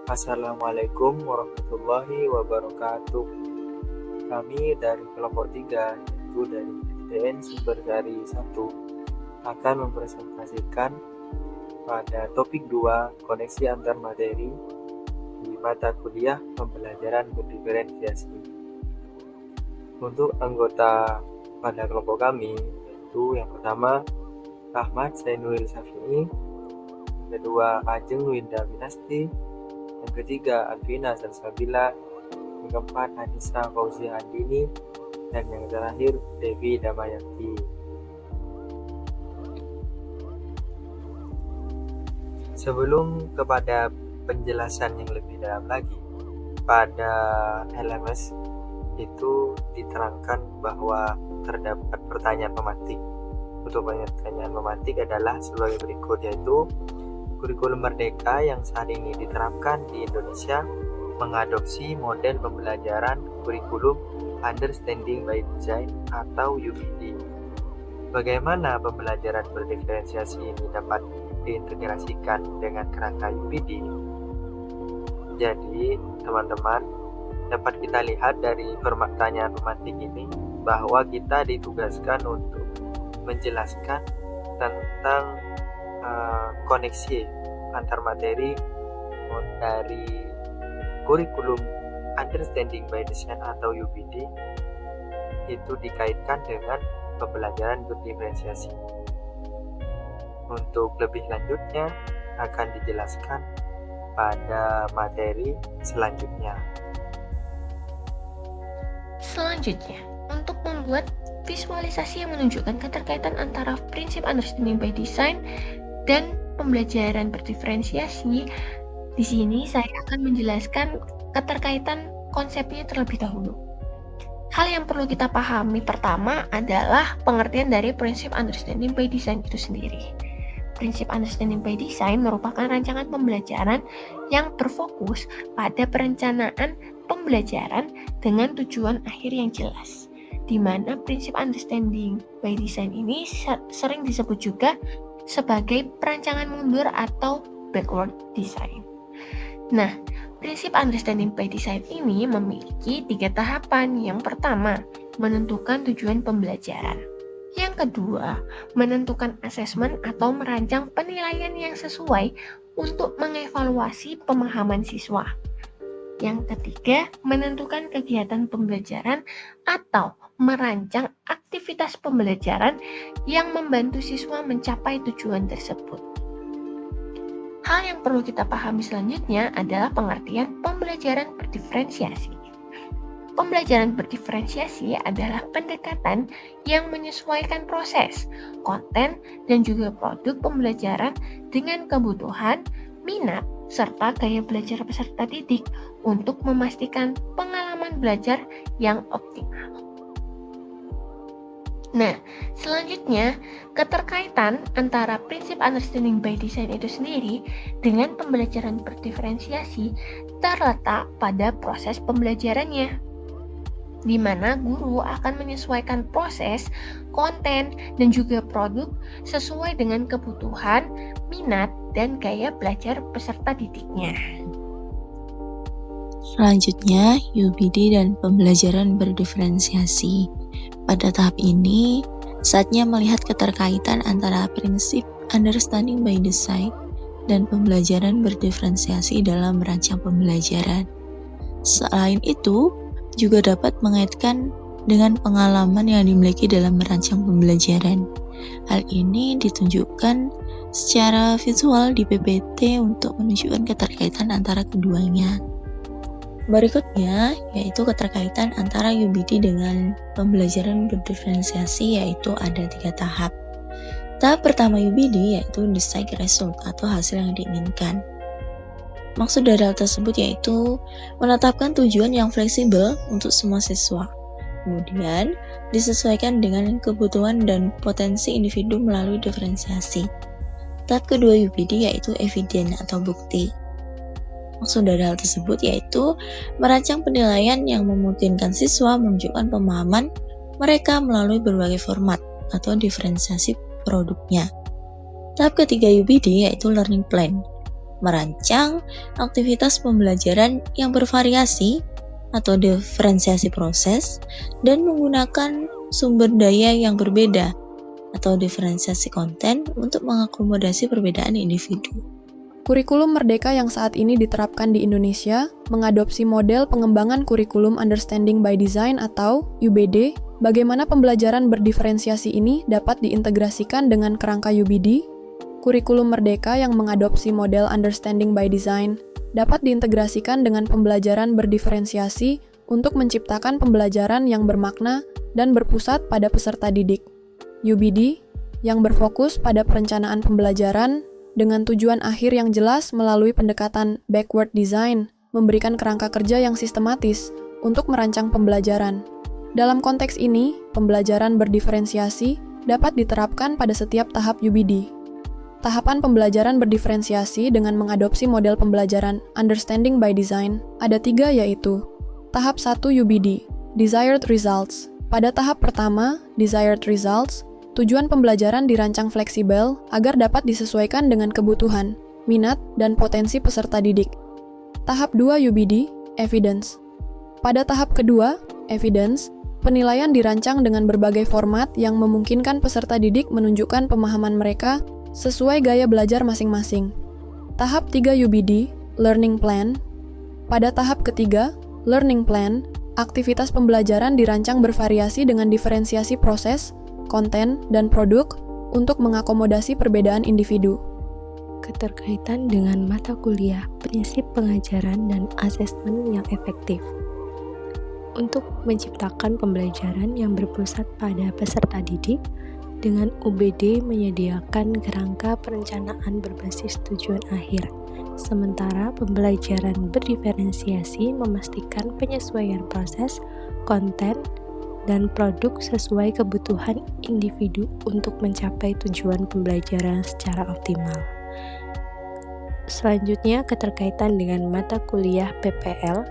Assalamualaikum warahmatullahi wabarakatuh. Kami dari kelompok 3, yaitu dari SDN Sumbersari 1, akan mempresentasikan pada topik 2, koneksi antar materi di mata kuliah pembelajaran berdiferensiasi. Untuk anggota pada kelompok kami, yaitu yang pertama Ahmad Zainuil Syafi'i, yang kedua Ajeng Winda Winasti, yang ketiga Alvina Salsabila, yang keempat Anissa Fauzia Andini, dan yang terakhir Devi Damayanti. Sebelum kepada penjelasan yang lebih dalam lagi, pada LMS itu diterangkan bahwa terdapat pertanyaan pemantik. Untuk pertanyaan pemantik adalah sebagai berikut, yaitu kurikulum Merdeka yang saat ini diterapkan di Indonesia mengadopsi model pembelajaran kurikulum Understanding by Design atau UBD. Bagaimana pembelajaran berdiferensiasi ini dapat diintegrasikan dengan kerangka UBD? Jadi, teman-teman, dapat kita lihat dari pertanyaan pemantik ini bahwa kita ditugaskan untuk menjelaskan tentang koneksi antar materi dari kurikulum Understanding by Design atau UBD itu dikaitkan dengan pembelajaran berdiferensiasi. Untuk lebih lanjutnya akan dijelaskan pada materi selanjutnya. Selanjutnya, untuk membuat visualisasi yang menunjukkan keterkaitan antara prinsip Understanding by Design dan pembelajaran berdiferensiasi, di sini saya akan menjelaskan keterkaitan konsepnya terlebih dahulu. Hal yang perlu kita pahami pertama adalah pengertian dari prinsip Understanding by Design itu sendiri. Prinsip Understanding by Design merupakan rancangan pembelajaran yang berfokus pada perencanaan pembelajaran dengan tujuan akhir yang jelas, di mana prinsip Understanding by Design ini sering disebut juga sebagai perancangan mundur atau backward design. Nah, prinsip Understanding by Design ini memiliki 3 tahapan. Yang pertama, menentukan tujuan pembelajaran. Yang kedua, menentukan asesmen atau merancang penilaian yang sesuai untuk mengevaluasi pemahaman siswa. Yang ketiga, menentukan kegiatan pembelajaran atau merancang aktivitas pembelajaran yang membantu siswa mencapai tujuan tersebut. Hal yang perlu kita pahami selanjutnya adalah pengertian pembelajaran berdiferensiasi. Pembelajaran berdiferensiasi adalah pendekatan yang menyesuaikan proses, konten, dan juga produk pembelajaran dengan kebutuhan, minat, serta gaya belajar peserta didik untuk memastikan pengalaman belajar yang optimal. Nah, selanjutnya, keterkaitan antara prinsip Understanding by Design itu sendiri dengan pembelajaran berdiferensiasi terletak pada proses pembelajarannya, di mana guru akan menyesuaikan proses, konten, dan juga produk sesuai dengan kebutuhan, minat, dan gaya belajar peserta didiknya. Selanjutnya, UBD dan pembelajaran berdiferensiasi. Pada tahap ini, saatnya melihat keterkaitan antara prinsip Understanding by Design dan pembelajaran berdiferensiasi dalam merancang pembelajaran. Selain itu, juga dapat mengaitkan dengan pengalaman yang dimiliki dalam merancang pembelajaran. Hal ini ditunjukkan secara visual di PPT untuk menunjukkan keterkaitan antara keduanya. Berikutnya, yaitu keterkaitan antara UBD dengan pembelajaran berdiferensiasi, yaitu ada 3 tahap. Tahap pertama UBD yaitu desired result atau hasil yang diinginkan. Maksud dari hal tersebut yaitu menetapkan tujuan yang fleksibel untuk semua siswa. Kemudian, disesuaikan dengan kebutuhan dan potensi individu melalui diferensiasi. Tahap kedua UBD yaitu evidence atau bukti. Maksud dari hal tersebut yaitu merancang penilaian yang memungkinkan siswa menunjukkan pemahaman mereka melalui berbagai format atau diferensiasi produknya. Tahap ketiga UBD yaitu learning plan. merancang aktivitas pembelajaran yang bervariasi atau diferensiasi proses, dan menggunakan sumber daya yang berbeda atau diferensiasi konten untuk mengakomodasi perbedaan individu. Kurikulum Merdeka yang saat ini diterapkan di Indonesia mengadopsi model pengembangan kurikulum Understanding by Design atau UBD. Bagaimana pembelajaran berdiferensiasi ini dapat diintegrasikan dengan kerangka UBD? Kurikulum Merdeka yang mengadopsi model Understanding by Design dapat diintegrasikan dengan pembelajaran berdiferensiasi untuk menciptakan pembelajaran yang bermakna dan berpusat pada peserta didik. UBD yang berfokus pada perencanaan pembelajaran dengan tujuan akhir yang jelas melalui pendekatan backward design, memberikan kerangka kerja yang sistematis untuk merancang pembelajaran. Dalam konteks ini, pembelajaran berdiferensiasi dapat diterapkan pada setiap tahap UBD. Tahapan pembelajaran berdiferensiasi dengan mengadopsi model pembelajaran Understanding by Design ada 3, yaitu tahap 1 UBD, Desired Results. Pada tahap pertama, Desired Results, tujuan pembelajaran dirancang fleksibel agar dapat disesuaikan dengan kebutuhan, minat, dan potensi peserta didik. Tahap 2 UBD, Evidence. Pada tahap kedua, Evidence, penilaian dirancang dengan berbagai format yang memungkinkan peserta didik menunjukkan pemahaman mereka sesuai gaya belajar masing-masing. Tahap 3 UBD, Learning Plan. Pada tahap ketiga, Learning Plan, aktivitas pembelajaran dirancang bervariasi dengan diferensiasi proses, konten, dan produk untuk mengakomodasi perbedaan individu. Keterkaitan dengan mata kuliah, prinsip pengajaran, dan asesmen yang efektif. Untuk menciptakan pembelajaran yang berpusat pada peserta didik, dengan UBD menyediakan kerangka perencanaan berbasis tujuan akhir, sementara pembelajaran berdiferensiasi memastikan penyesuaian proses, konten, dan produk sesuai kebutuhan individu untuk mencapai tujuan pembelajaran secara optimal. Selanjutnya, keterkaitan dengan mata kuliah PPL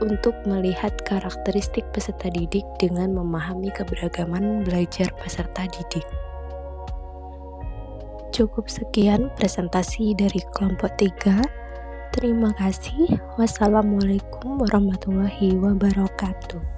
untuk melihat karakteristik peserta didik dengan memahami keberagaman belajar peserta didik. Cukup sekian presentasi dari kelompok 3. Terima kasih. Wassalamualaikum warahmatullahi wabarakatuh.